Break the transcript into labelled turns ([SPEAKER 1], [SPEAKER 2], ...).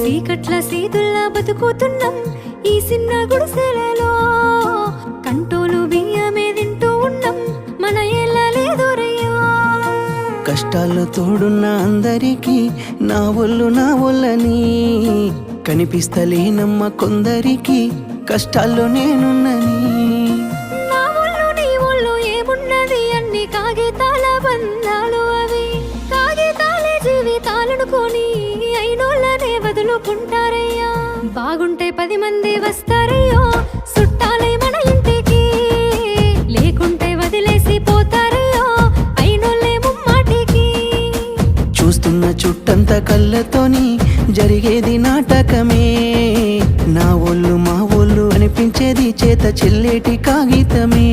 [SPEAKER 1] సీకట్ల సీతుల్లా బతుకుతున్నాం ఈ చిన్న గుడిసెలలో. కంటోలు బియ్యమే తింటూ ఉన్నాం మన ఏళ్ళ లేదోరయ్యా.
[SPEAKER 2] కష్టాల్లో తోడున్న అందరికీ నా ఒళ్ళని కనిపిస్తలేనమ్మ కొందరికి కష్టాల్లో నేనున్నని.
[SPEAKER 1] నా ఒళ్ళు నీ ఒళ్ళు ఏమున్నది అన్ని కాగితాల బంధాలు, అవి కాగితాలే జీవితాలనుకొని అయినోళ్ళనే వదులుకుంటారయ్యా. బాగుంటే 10 మంది వస్తారయ్యో చుట్టాలే మన ఇంటికి, లేకుంటే వదిలేసి పోతారయ్యో అయినోళ్ళే ముమ్మాటికి.
[SPEAKER 2] చూస్తున్న చుట్టంత కళ్ళతోని జరిగేది నాటకమే, నా ఒళ్ళు మా ఒళ్ళు అనిపించేది చేత చెల్లేటి కాగితమే.